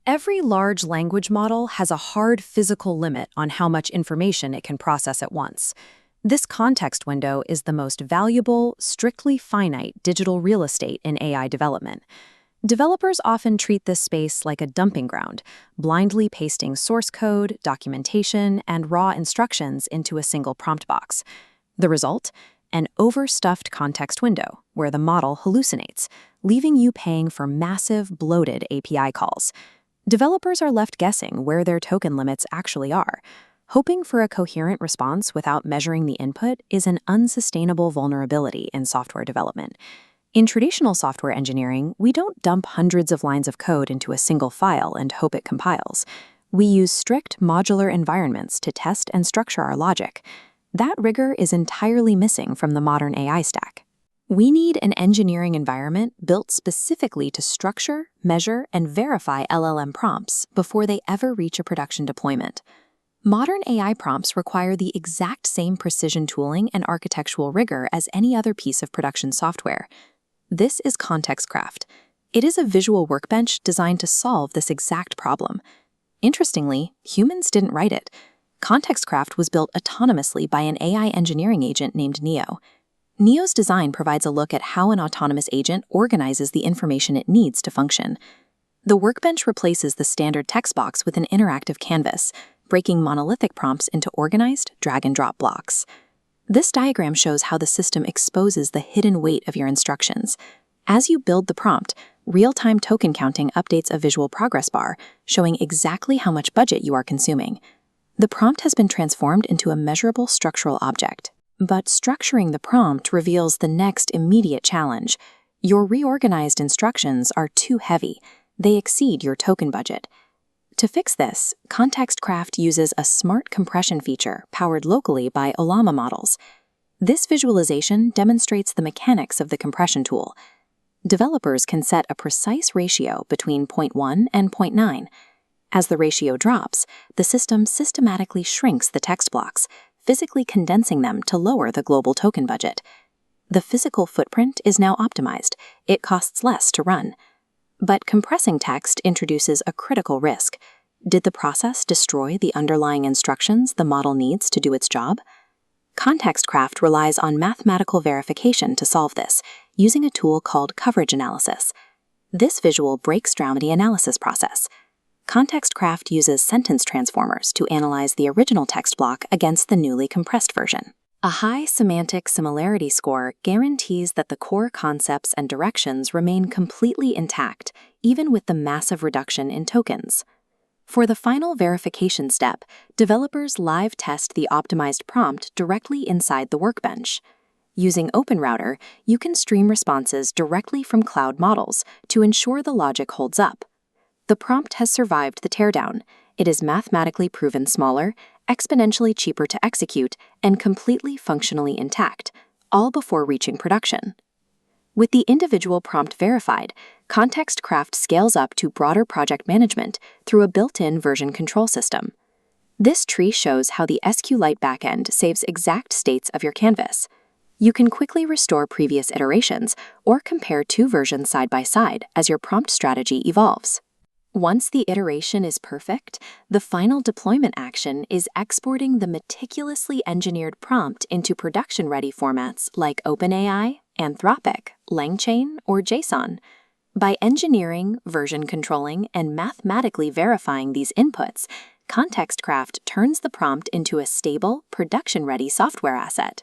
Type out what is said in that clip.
Every large language model has a hard physical limit on how much information it can process at once. This context window is the most valuable, strictly finite digital real estate in AI development. Developers often treat this space like a dumping ground, blindly pasting source code, documentation, and raw instructions into a single prompt box. The result? An overstuffed context window, where the model hallucinates, leaving you paying for massive, bloated API calls. Developers are left guessing where their token limits actually are. Hoping for a coherent response without measuring the input is an unsustainable vulnerability in software development. In traditional software engineering, we don't dump hundreds of lines of code into a single file and hope it compiles. We use strict modular environments to test and structure our logic. That rigor is entirely missing from the modern AI stack. We need an engineering environment built specifically to structure, measure, and verify LLM prompts before they ever reach a production deployment. Modern AI prompts require the exact same precision tooling and architectural rigor as any other piece of production software. This is ContextCraft. It is a visual workbench designed to solve this exact problem. Interestingly, humans didn't write it. ContextCraft was built autonomously by an AI engineering agent named Neo. Neo's design provides a look at how an autonomous agent organizes the information it needs to function. The workbench replaces the standard text box with an interactive canvas, breaking monolithic prompts into organized, drag-and-drop blocks. This diagram shows how the system exposes the hidden weight of your instructions. As you build the prompt, real-time token counting updates a visual progress bar, showing exactly how much budget you are consuming. The prompt has been transformed into a measurable structural object. But structuring the prompt reveals the next immediate challenge. Your reorganized instructions are too heavy. They exceed your token budget. To fix this, ContextCraft uses a smart compression feature powered locally by Ollama models. This visualization demonstrates the mechanics of the compression tool. Developers can set a precise ratio between 0.1 and 0.9. As the ratio drops, the system systematically shrinks the text blocks, physically condensing them to lower the global token budget. The physical footprint is now optimized. It costs less to run. But compressing text introduces a critical risk. Did the process destroy the underlying instructions the model needs to do its job? ContextCraft relies on mathematical verification to solve this, using a tool called coverage analysis. This visual breaks down the analysis process. ContextCraft uses sentence transformers to analyze the original text block against the newly compressed version. A high semantic similarity score guarantees that the core concepts and directions remain completely intact, even with the massive reduction in tokens. For the final verification step, developers live test the optimized prompt directly inside the workbench. Using OpenRouter, you can stream responses directly from cloud models to ensure the logic holds up. The prompt has survived the teardown. It is mathematically proven smaller, exponentially cheaper to execute, and completely functionally intact, all before reaching production. With the individual prompt verified, ContextCraft scales up to broader project management through a built-in version control system. This tree shows how the SQLite backend saves exact states of your canvas. You can quickly restore previous iterations or compare two versions side by side as your prompt strategy evolves. Once the iteration is perfect, the final deployment action is exporting the meticulously engineered prompt into production-ready formats like OpenAI, Anthropic, LangChain, or JSON. By engineering, version controlling, and mathematically verifying these inputs, ContextCraft turns the prompt into a stable, production-ready software asset.